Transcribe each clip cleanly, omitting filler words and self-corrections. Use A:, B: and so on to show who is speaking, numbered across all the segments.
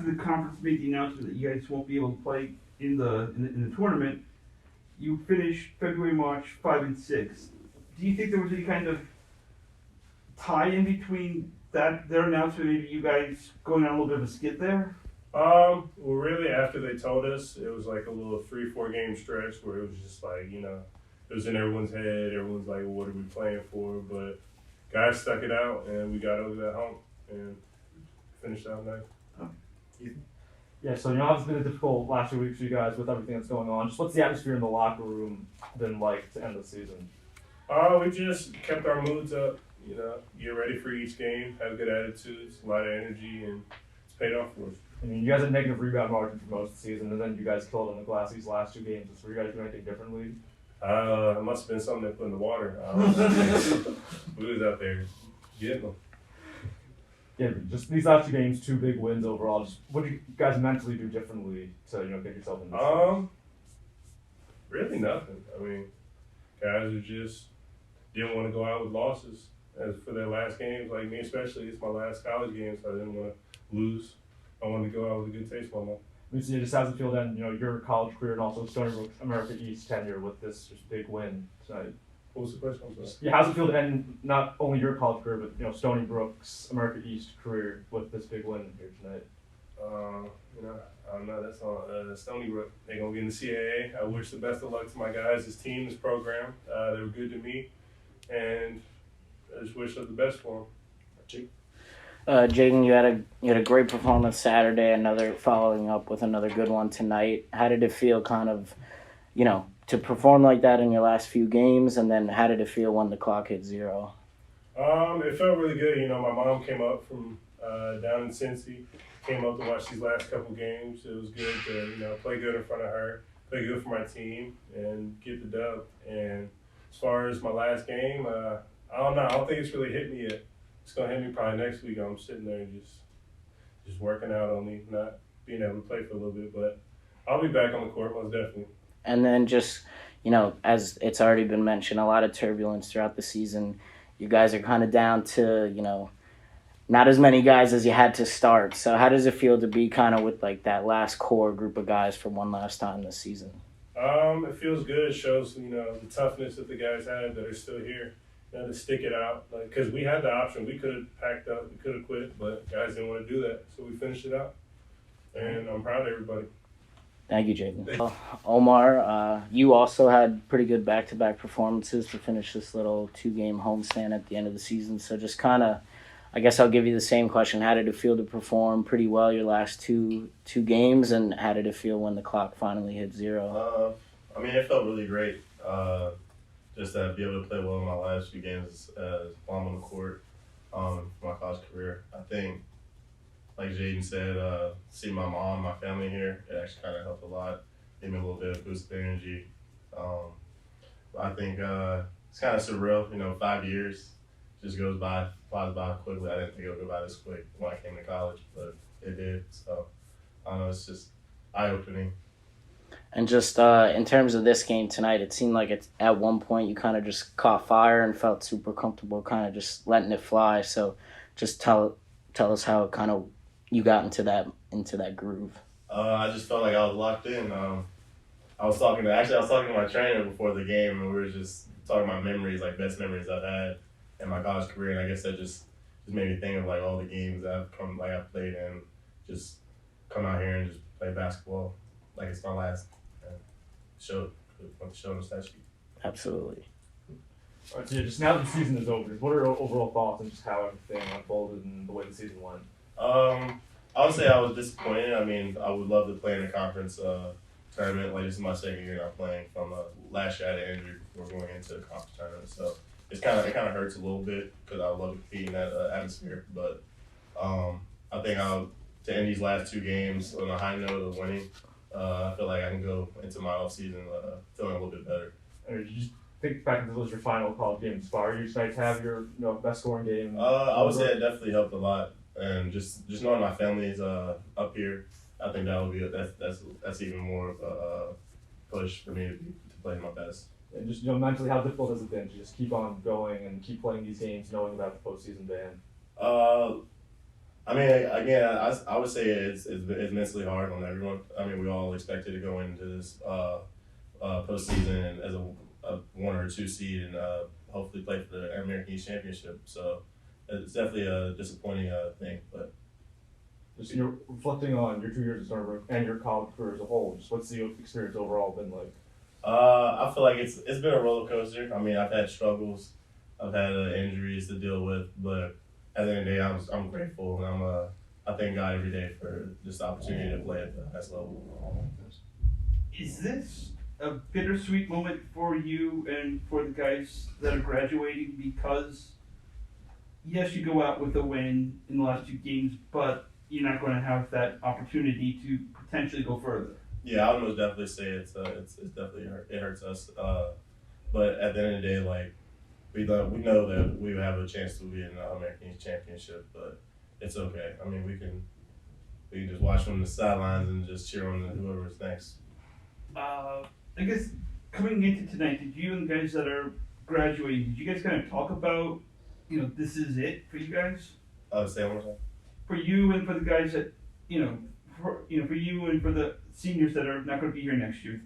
A: after the conference made the announcement that you guys won't be able to play in the tournament, you finished February, March 5-6. Do you think there was any kind of tie in between their announcement, maybe you guys going on a little bit of a skid there?
B: Well, really, after they told us, it was like a little 3-4 game stretch where it was just like, it was in everyone's head. Everyone's like, well, what are we playing for? But guys stuck it out, and we got over that hump and finished out nice.
C: Yeah, so it's been a difficult last few weeks for you guys with everything that's going on. Just what's the atmosphere in the locker room been like to end the season?
B: We just kept our moods up, get ready for each game, have good attitudes, a lot of energy, and it's paid off for us.
C: I mean, you guys had negative rebound margin for most of the season, and then you guys killed on the glass these last 2 games. Were you guys doing anything differently?
B: It must have been something they put in the water. We was out there getting them.
C: Yeah, just these last 2 games, 2 big wins overall. Just what do you guys mentally do differently to get yourself in this?
B: Really nothing. I mean, guys are just didn't want to go out with losses. As for their last games, like me especially, it's my last college game, so I didn't want to lose. I wanted to go out with a good taste in my mouth.
C: I mean, so just how's it feel then, your college career and also Stony Brook America East tenure with this just big win tonight?
B: What was the question? I'm sorry.
C: Yeah, how's it feel to end not only your college career, but Stony Brook's America East career with this big win here tonight?
B: I don't know. That's on Stony Brook. They're gonna be in the CAA. I wish the best of luck to my guys, this team, this program. They were good to me, and I just wish them the best for them.
D: Jaden, you had a great performance Saturday. Following up with another good one tonight. How did it feel, kind of, to perform like that in your last few games, and then how did it feel when the clock hit 0?
B: It felt really good. My mom came up from down in Cincy, came up to watch these last couple games. It was good to play good in front of her, play good for my team, and get the dub. And as far as my last game, I don't know. I don't think it's really hit me yet. It's gonna hit me probably next week. I'm sitting there just working out on me, not being able to play for a little bit, but I'll be back on the court most definitely.
D: And then just, as it's already been mentioned, a lot of turbulence throughout the season. You guys are kind of down to, not as many guys as you had to start. So how does it feel to be kind of with like that last core group of guys for one last time this season?
B: It feels good. It shows, the toughness that the guys had that are still here. To stick it out, because we had the option. We could have packed up, we could have quit, but guys didn't want to do that, so we finished it out. And I'm proud of everybody.
D: Thank you, Jaden. Omar, you also had pretty good back-to-back performances to finish this little 2-game homestand at the end of the season. So just kind of, I guess I'll give you the same question. How did it feel to perform pretty well your last two games, and how did it feel when the clock finally hit 0?
E: It felt really great. Just to be able to play well in my last few games while I'm on the court for my college career. I think, like Jaden said, seeing my mom, my family here, it actually kind of helped a lot. Gave me a little bit of boost of energy. I think it's kind of surreal. 5 years just flies by quickly. I didn't think it would go by this quick when I came to college, but it did. So I don't know, it's just eye-opening.
D: And just in terms of this game tonight, it seemed like at one point you kind of just caught fire and felt super comfortable kind of just letting it fly. So just tell us how kind of you got into that groove.
E: I just felt like I was locked in. I was talking to my trainer before the game, and we were just talking about memories, like best memories I've had in my college career. And I guess that just made me think of like all the games I've played in, just come out here and just play basketball like it's my last. Show the stat sheet.
D: Absolutely.
C: All right, so just now that the season is over, what are your overall thoughts on just how everything unfolded and the way the season went?
E: I would say I was disappointed. I would love to play in a conference tournament. Like, this is my second year not playing from last year I had an injury before going into the conference tournament. So it kind of hurts a little bit because I would love to compete in that atmosphere. But I think to end these last 2 games on a high note of winning, I feel like I can go into my off season feeling a little bit better.
C: Did you think back into those your final college game inspire you tonight to have your best scoring game?
E: I would say it definitely helped a lot, and just knowing my family is up here, I think that would be that's even more of a push for me to play my best.
C: And just mentally, how difficult has it been to just keep on going and keep playing these games, knowing about the postseason ban?
E: I mean, again, I would say it's mentally hard on everyone. I mean, we all expected to go into this postseason as a 1 or 2 seed and hopefully play for the American East Championship. So it's definitely a disappointing thing. But
C: Just you're reflecting on your 2 years at Stony Brook and your college career as a whole. Just what's the experience overall been like?
E: I feel like it's been a roller coaster. I mean, I've had struggles, I've had injuries to deal with, but at the end of the day, I'm grateful, and I thank God every day for this opportunity to play at the highest level.
A: Is this a bittersweet moment for you and for the guys that are graduating? Because yes, you go out with a win in the last 2 games, but you're not going to have that opportunity to potentially go further.
E: Yeah, I would most definitely say it's definitely it hurts us. But at the end of the day, like we know that we have a chance to be in the American East Championship, but it's okay. I mean, we can just watch from the sidelines and just cheer on whoever's next.
A: I guess coming into tonight, did you and the guys that are graduating, did you guys kind of talk about, this is it for you guys?
E: Say one more time.
A: For you and for the guys that, for you and for the seniors that are not going to be here next year,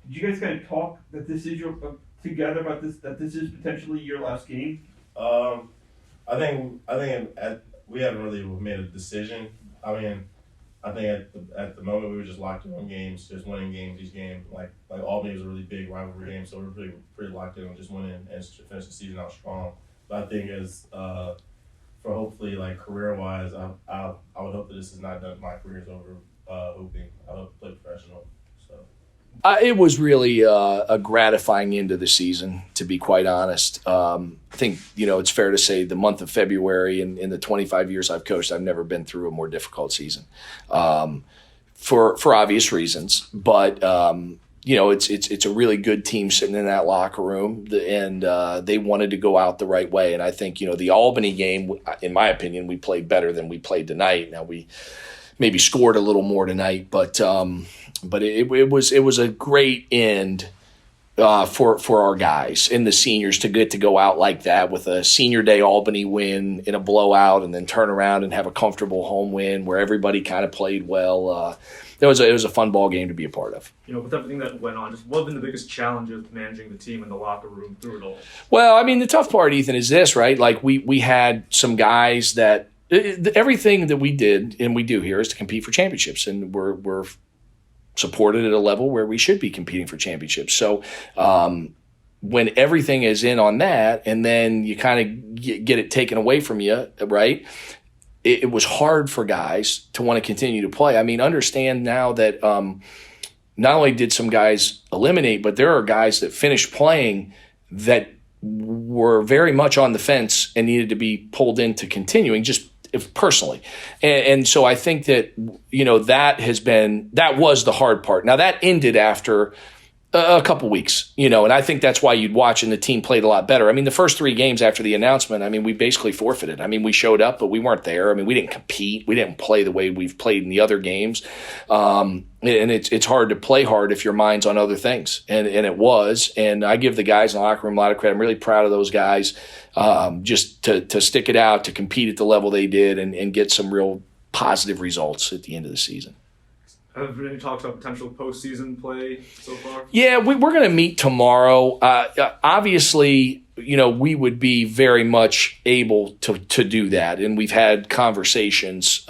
A: did you guys kind of talk that this is your together about this, that this is potentially your last game?
E: I think we haven't really made a decision. I mean, I think at the moment we were just locked in on games, just winning games each game. Like Albany was a really big rivalry game, so we're pretty locked in on just winning and finish the season out strong. But I think as for hopefully like career wise, I would hope that this is not done. My career is over hooping. I hope to play professional. So.
F: It was really a gratifying end to the season, to be quite honest. I think, it's fair to say the month of February in the 25 years I've coached, I've never been through a more difficult season for obvious reasons. But, it's a really good team sitting in that locker room, and they wanted to go out the right way. And I think, the Albany game, in my opinion, we played better than we played tonight. Now, we maybe scored a little more tonight, but it was a great end for our guys and the seniors to get to go out like that with a senior day Albany win in a blowout, and then turn around and have a comfortable home win where everybody kind of played well. It was a fun ball game to be a part of.
C: With everything that went on, just what have been the biggest challenge of managing the team in the locker room through it all? Well,
F: I mean, the tough part, Ethan, is this, right? Like we had some guys that everything that we did and we do here is to compete for championships, and we're supported at a level where we should be competing for championships. So when everything is in on that, and then you kind of get it taken away from you, right? It was hard for guys to want to continue to play. I mean, understand now that not only did some guys eliminate, but there are guys that finished playing that were very much on the fence and needed to be pulled into continuing just personally. And so I think that, that was the hard part. Now that ended after a couple weeks, and I think that's why you'd watch and the team played a lot better. I mean, the first 3 games after the announcement, I mean, we basically forfeited. I mean, we showed up, but we weren't there. I mean, we didn't compete. We didn't play the way we've played in the other games. And it's hard to play hard if your mind's on other things. And it was. And I give the guys in the locker room a lot of credit. I'm really proud of those guys just to stick it out, to compete at the level they did and get some real positive results at the end of the season.
C: Have there been any talks about potential postseason play so far? Yeah,
F: we're going to meet tomorrow. Obviously, we would be very much able to do that, and we've had conversations.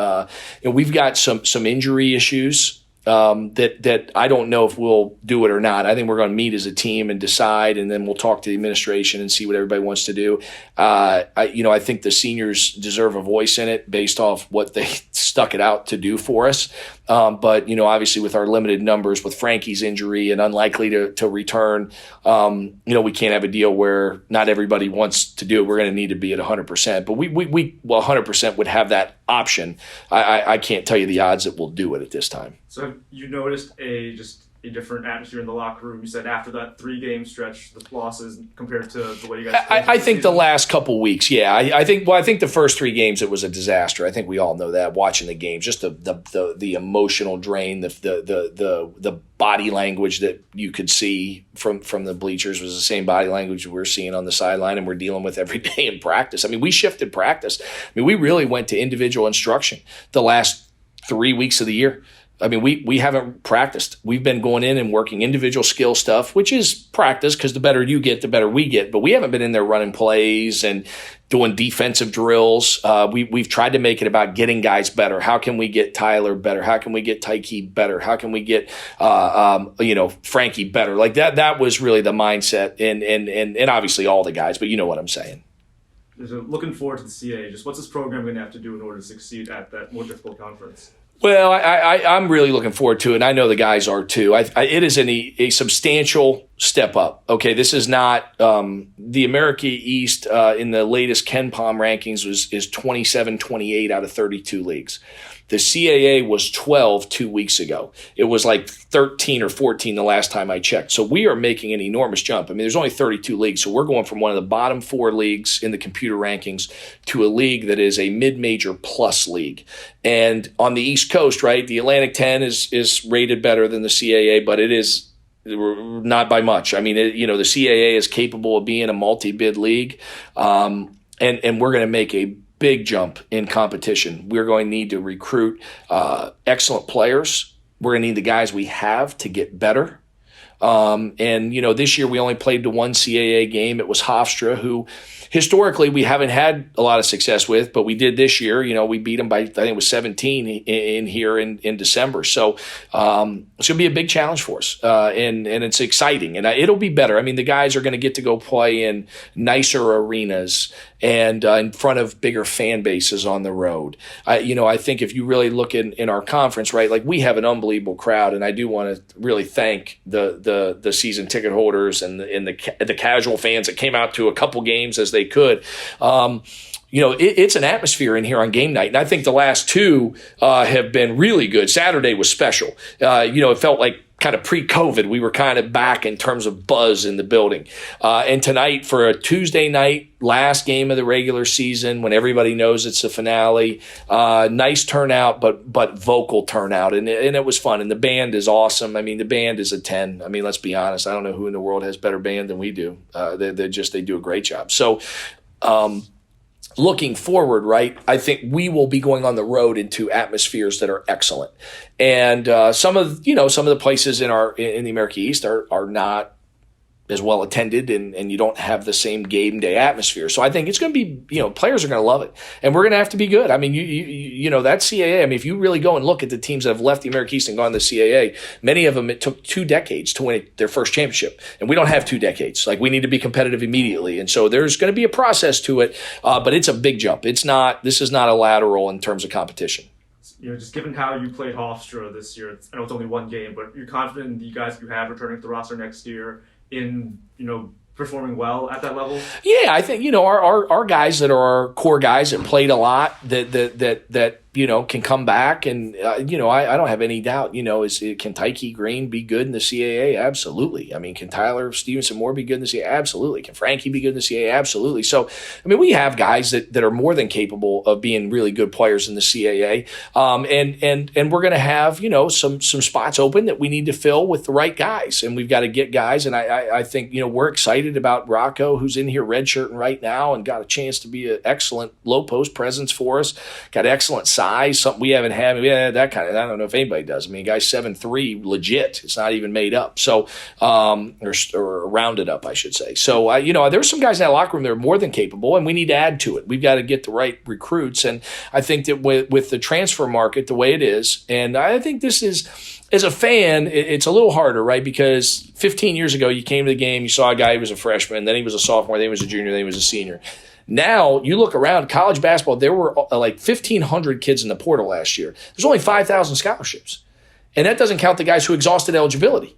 F: We've got some injury issues that I don't know if we'll do it or not. I think we're going to meet as a team and decide, and then we'll talk to the administration and see what everybody wants to do. I think the seniors deserve a voice in it based off what they stuck it out to do for us. But obviously with our limited numbers, with Frankie's injury and unlikely to return, we can't have a deal where not everybody wants to do it. We're going to need to be at 100%. But we 100% would have that option. I can't tell you the odds that we'll do it at this time.
C: So have you noticed a just a different atmosphere in the locker room? You said after that 3-game stretch, the losses compared to the way you guys.
F: I think the last couple weeks, yeah. I think the first 3 games it was a disaster. I think we all know that watching the games, just the emotional drain, the body language that you could see from the bleachers was the same body language we're seeing on the sideline and we're dealing with every day in practice. I mean, we shifted practice. I mean, we really went to individual instruction the last 3 weeks of the year. I mean, we haven't practiced. We've been going in and working individual skill stuff, which is practice because the better you get, the better we get. But we haven't been in there running plays and doing defensive drills. We've tried to make it about getting guys better. How can we get Tyler better? How can we get Tyke better? How can we get Frankie better? Like that was really the mindset, and obviously all the guys. But you know what I'm saying.
C: So looking forward to the CAA. Just what's this program going to have to do in order to succeed at that more difficult conference?
F: Well, I'm really looking forward to it, and I know the guys are too. It is a substantial step up. Okay, this is not the America East in the latest Ken Palm rankings is 27-28 out of 32 leagues. The CAA was 12 2 weeks ago. It was like 13 or 14 the last time I checked. So we are making an enormous jump. I mean, there's only 32 leagues, so we're going from one of the bottom 4 leagues in the computer rankings to a league that is a mid-major plus league. And on the East Coast, right, the Atlantic 10 is rated better than the CAA, but it is not by much. I mean, the CAA is capable of being a multi-bid league, and we're going to make a big jump in competition. We're going to need to recruit excellent players. We're going to need the guys we have to get better. This year we only played the one CAA game. It was Hofstra, who historically we haven't had a lot of success with, but we did this year. We beat them by, I think it was 17 in here in December. So it's going to be a big challenge for us, and it's exciting, and it'll be better. I mean, the guys are going to get to go play in nicer arenas and in front of bigger fan bases on the road. I think if you really look in our conference, right, like we have an unbelievable crowd, and I do want to really thank the season ticket holders and the casual fans that came out to a couple games as they could. It's an atmosphere in here on game night, and I think the last 2 have been really good. Saturday was special. It felt like kind of pre-COVID, we were kind of back in terms of buzz in the building. And tonight, for a Tuesday night, last game of the regular season, when everybody knows it's the finale, nice turnout, but vocal turnout, and it was fun. And the band is awesome. I mean, the band is a 10. I mean, let's be honest. I don't know who in the world has better band than we do. They do a great job. So, looking forward, right, I think we will be going on the road into atmospheres that are excellent. And some of the places in the America East are not as well attended, and you don't have the same game day atmosphere. So I think it's going to be, players are going to love it, and we're going to have to be good. I mean, that CAA. I mean, if you really go and look at the teams that have left the America East and gone to the CAA, many of them it took 2 decades to win their first championship, and we don't have 2 decades. Like, we need to be competitive immediately, and so there's going to be a process to it, but it's a big jump. This is not a lateral in terms of competition.
C: Just given how you played Hofstra this year, I know it's only 1 game, but you're confident in the guys you have returning to the roster next year in performing well at that level? Yeah, I think our guys that are our core guys that played a lot that can come back, and I don't have any doubt. Can Tyke Green be good in the CAA? Absolutely. I mean, can Tyler Stevenson Moore be good in the CAA? Absolutely. Can Frankie be good in the CAA? Absolutely. So, I mean, we have guys that are more than capable of being really good players in the CAA, and we're going to have some spots open that we need to fill with the right guys, and we've got to get guys. And I think we're excited about Rocco, who's in here redshirting right now and got a chance to be an excellent low post presence for us. Got excellent size, something we haven't had. We had that kind of. I don't know if anybody does. I mean, guy's 7'3", legit. It's not even made up. So, or rounded up, I should say. So, there's some guys in that locker room that are more than capable, and we need to add to it. We've got to get the right recruits, and I think that with the transfer market the way it is, and I think this is. As a fan, it's a little harder, right? Because 15 years ago, you came to the game, you saw a guy who was a freshman, then he was a sophomore, then he was a junior, then he was a senior. Now, you look around college basketball, there were like 1,500 kids in the portal last year. There's only 5,000 scholarships. And that doesn't count the guys who exhausted eligibility.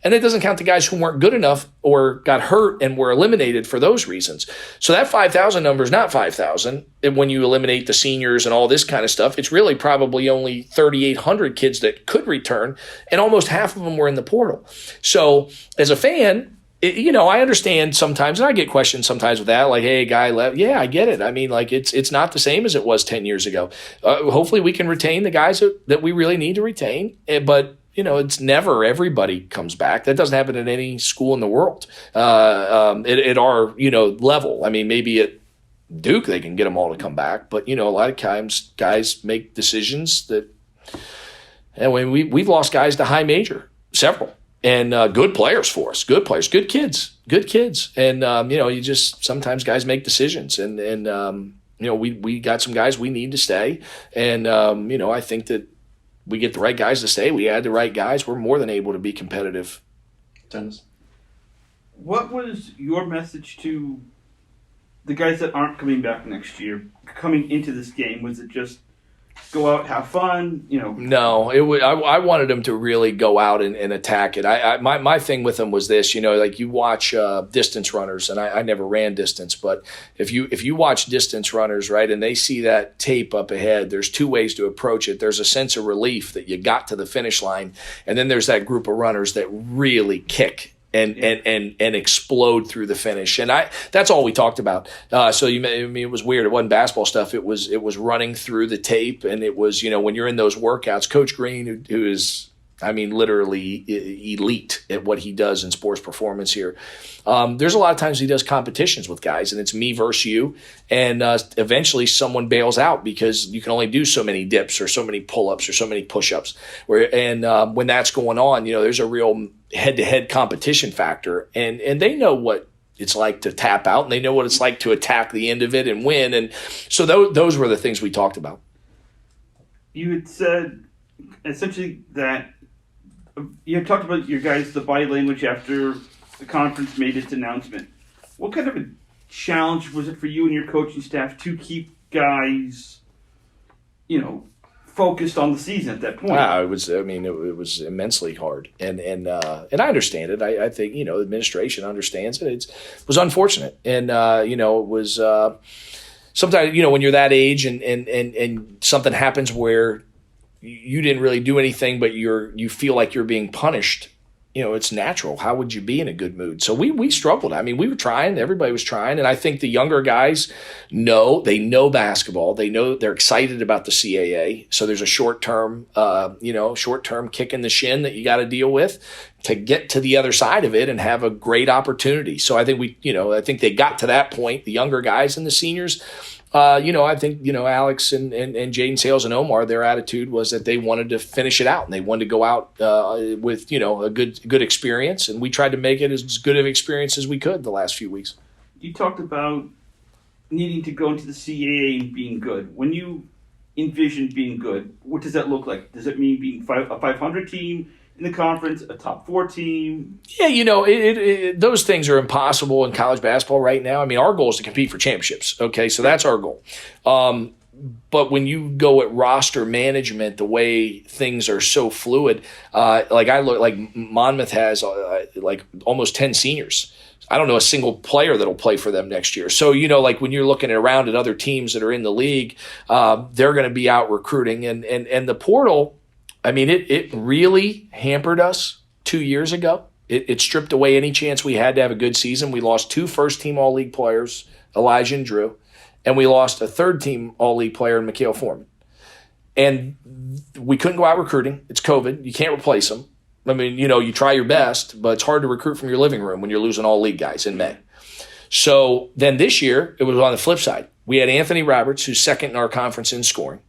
F: And that doesn't count the guys who weren't good enough or got hurt and were eliminated for those reasons. So that 5,000 number is not 5,000. And when you eliminate the seniors and all this kind of stuff, it's really probably only 3,800 kids that could return, and almost half of them were in the portal. So as a fan, I understand sometimes, and I get questions sometimes with that, like, hey, guy left. Yeah, I get it. I mean, like, it's not the same as it was 10 years ago. Hopefully we can retain the guys that we really need to retain, but it's never everybody comes back. That doesn't happen at any school in the world at our, level. I mean, maybe at Duke they can get them all to come back, but, a lot of times guys make decisions that – and when we've lost guys to high major, several. And good players for us, good players, good kids. And, you just sometimes guys make decisions. And we got some guys we need to stay. And, I think that we get the right guys to stay. We add the right guys. We're more than able to be competitive.
E: Dennis?
A: What was your message to the guys that aren't coming back next year coming into this game? Was it just go out, have fun,
F: No, I wanted them to really go out and attack it. My thing with them was this, like you watch distance runners, and I never ran distance, but if you watch distance runners, right, and they see that tape up ahead, there's two ways to approach it. There's a sense of relief that you got to the finish line, and then there's that group of runners that really kick and explode through the finish. And that's all we talked about. So it was weird. It wasn't basketball stuff. It was running through the tape, and it was, when you're in those workouts, Coach Green, who is, literally elite at what he does in sports performance here. There's a lot of times he does competitions with guys, and it's me versus you. And eventually someone bails out because you can only do so many dips or so many pull-ups or so many push-ups. And when that's going on, there's a real head-to-head competition factor. And they know what it's like to tap out, and they know what it's like to attack the end of it and win. And so those were the things we talked about.
A: You had said essentially that you had talked about your guys, the body language after the conference made its announcement. What kind of a challenge was it for you and your coaching staff to keep guys, focused on the season at that point?
F: It was immensely hard, and I understand it. I think administration understands it. It was unfortunate, and it was sometimes when you're that age and something happens where you didn't really do anything, but you feel like you're being punished. It's natural. How would you be in a good mood? So we struggled. We were trying. Everybody was trying. And I think the younger guys know basketball. They know they're excited about the CAA. So there's a short-term kick in the shin that you got to deal with to get to the other side of it and have a great opportunity. So I think I think they got to that point, the younger guys and the seniors. I think, Alex and Jaden Sayles and Omar, their attitude was that they wanted to finish it out, and they wanted to go out with, a good experience. And we tried to make it as good of an experience as we could the last few weeks.
A: You talked about needing to go into the CAA and being good. When you envision being good, what does that look like? Does it mean being a 500 team in the conference, a top 4 team?
F: Yeah, those things are impossible in college basketball right now. Our goal is to compete for championships. Okay, so that's our goal. But when you go at roster management, the way things are so fluid, like Monmouth has almost 10 seniors. I don't know a single player that'll play for them next year. So, when you're looking around at other teams that are in the league, they're going to be out recruiting. And the portal, it really hampered us 2 years ago. It stripped away any chance we had to have a good season. We lost 2 first-team All-League players, Elijah and Drew, and we lost a third-team All-League player in Mikhail Foreman. And we couldn't go out recruiting. It's COVID. You can't replace them. You try your best, but it's hard to recruit from your living room when you're losing All-League guys in May. So then this year, it was on the flip side. We had Anthony Roberts, who's second in our conference in scoring.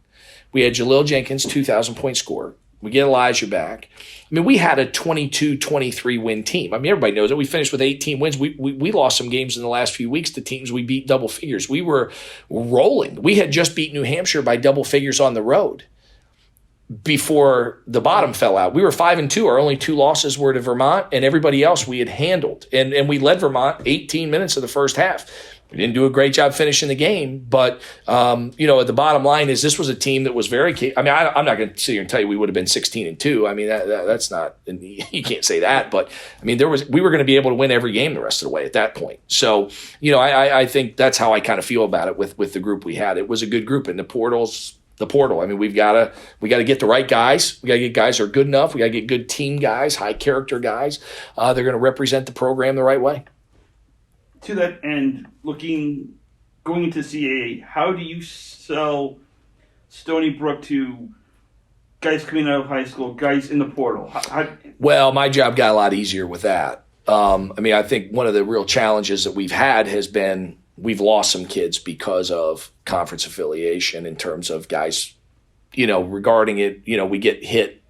F: We had Jalil Jenkins, 2,000-point scorer. We get Elijah back. We had a 22-23 win team. Everybody knows it. We finished with 18 wins. We lost some games in the last few weeks to teams we beat double figures. We were rolling. We had just beat New Hampshire by double figures on the road. before the bottom fell out. We were 5-2. Our only 2 losses were to Vermont, and everybody else we had handled. And we led Vermont 18 minutes of the first half. We didn't do a great job finishing the game, but the bottom line is this was a team that was very. I'm not going to sit here and tell you we would have been 16-2. I mean, that's not. You can't say that, but I mean, we were going to be able to win every game the rest of the way at that point. So, I think that's how I kind of feel about it with the group we had. It was a good group, and the portal. I mean, we got to get the right guys. We got to get guys that are good enough. We got to get good team guys, high character guys. They're going to represent the program the right way.
A: To that end, going into CAA, how do you sell Stony Brook to guys coming out of high school, guys in the portal?
F: Well, my job got a lot easier with that. I think one of the real challenges that we've had has been we've lost some kids because of conference affiliation in terms of guys, regarding it. We get hit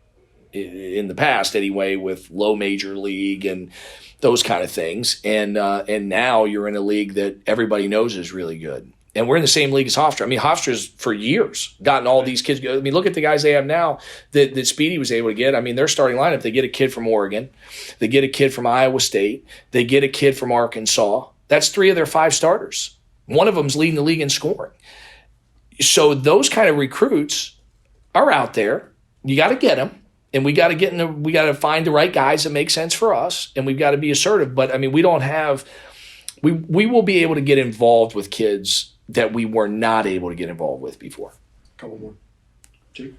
F: in the past anyway with low major league and those kind of things. And now you're in a league that everybody knows is really good. And we're in the same league as Hofstra. I mean, Hofstra's for years gotten all these kids. I mean, look at the guys they have now that Speedy was able to get. I mean, their starting lineup, they get a kid from Oregon. They get a kid from Iowa State. They get a kid from Arkansas. That's 3 of their 5 starters. One of them's leading the league in scoring. So those kind of recruits are out there. You got to get them. And we got to find the right guys that make sense for us, and we've got to be assertive. But I mean, we will be able to get involved with kids that we were not able to get involved with before.
C: Couple more. Jake?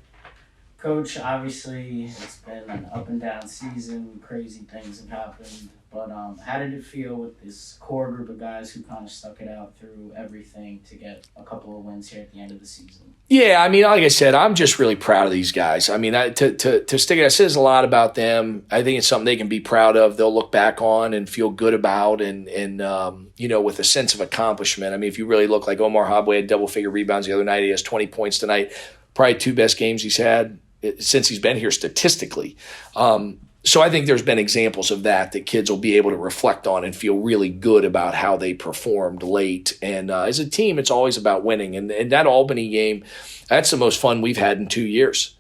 D: Coach, obviously it's been an up and down season. Crazy things have happened. But how did it feel with this core group of guys who kind of stuck it out through everything to get a couple of wins here at the end of the season? Yeah,
F: I mean, like I said, I'm just really proud of these guys. I mean, to stick it, it says a lot about them. I think it's something they can be proud of. They'll look back on and feel good about, and with a sense of accomplishment. I mean, if you really look, like Omar Habwe had double-figure rebounds the other night. He has 20 points tonight. Probably 2 best games he's had since he's been here statistically. So I think there's been examples of that kids will be able to reflect on and feel really good about how they performed late. And as a team, it's always about winning. And that Albany game, that's the most fun we've had in 2 years.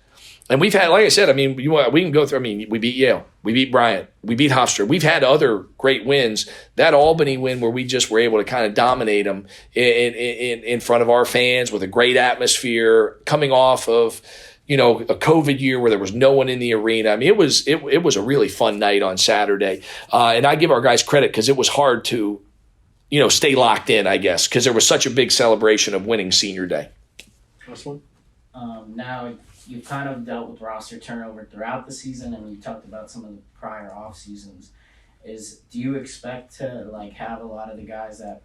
F: And we've had, like I said, I mean, we can go through. I mean, we beat Yale, we beat Bryant, we beat Hofstra. We've had other great wins. That Albany win where we just were able to kind of dominate them in front of our fans with a great atmosphere, coming off of a COVID year where there was no one in the arena. I mean, it was a really fun night on Saturday. And I give our guys credit because it was hard to, stay locked in, I guess, because there was such a big celebration of winning senior day.
C: Last one.
D: Now you've kind of dealt with roster turnover throughout the season, and you talked about some of the prior off seasons. Do you expect to have a lot of the guys that,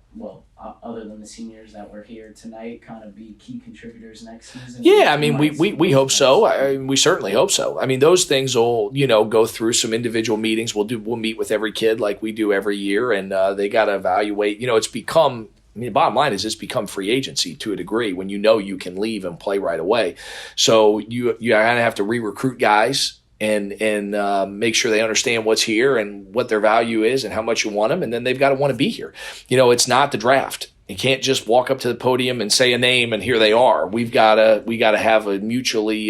D: other than the seniors that were here tonight, kind of be key contributors next season?
F: Yeah, I mean, we hope so. We certainly hope so. I mean, those things will go through some individual meetings. We'll meet with every kid like we do every year, and they got to evaluate. It's become. I mean, the bottom line is it's become free agency to a degree when you can leave and play right away. So you kind of have to re-recruit guys. And make sure they understand what's here and what their value is and how much you want them, and then they've got to want to be here. It's not the draft. You can't just walk up to the podium and say a name and here they are. We got to have a mutually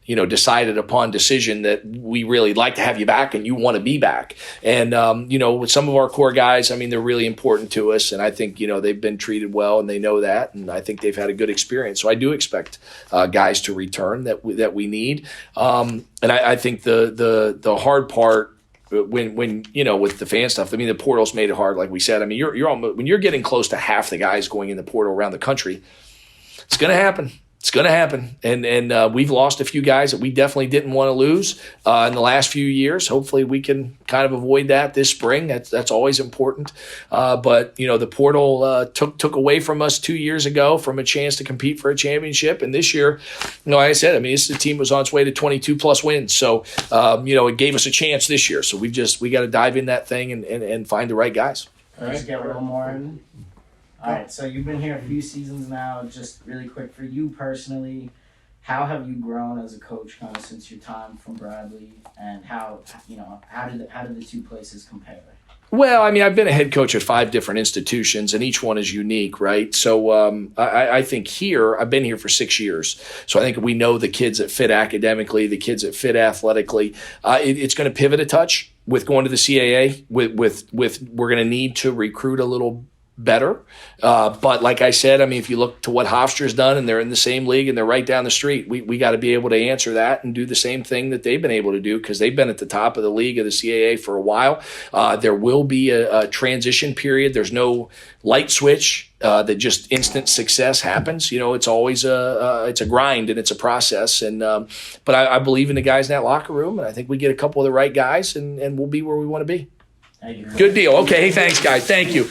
F: decided upon decision that we really like to have you back and you want to be back. And with some of our core guys, I mean, they're really important to us, and I think they've been treated well and they know that, and I think they've had a good experience. So I do expect guys to return that we need. And I think the hard part when with the fan stuff, I mean, the portal's made it hard, like we said. I mean, you're almost, when you're getting close to half the guys going in the portal around the country, it's going to happen. It's going to happen. And we've lost a few guys that we definitely didn't want to lose in the last few years. Hopefully we can kind of avoid that this spring. That's always important. But the portal took away from us 2 years ago from a chance to compete for a championship. And this year, like I said, I mean, the team was on its way to 22 plus wins. So, it gave us a chance this year. So we got to dive in that thing and find the right guys.
D: All right. Let's get one more in. All right, so you've been here a few seasons now. Just really quick, for you personally, how have you grown as a coach kind of since your time from Bradley, and how did the two places compare?
F: Well, I mean, I've been a head coach at 5 different institutions, and each one is unique, right? So I think here, I've been here for 6 years. So I think we know the kids that fit academically, the kids that fit athletically. It's going to pivot a touch with going to the CAA. With we're going to need to recruit a little better. But like I said, I mean, if you look to what Hofstra's done and they're in the same league and they're right down the street, we got to be able to answer that and do the same thing that they've been able to do because they've been at the top of the league of the CAA for a while. There will be a transition period. There's no light switch that just instant success happens. You know, it's always it's a grind and it's a process. And but I believe in the guys in that locker room, and I think we get a couple of the right guys and we'll be where we want to be.
D: Thank you.
F: Good deal. Okay, hey, thanks, guys. Thank you.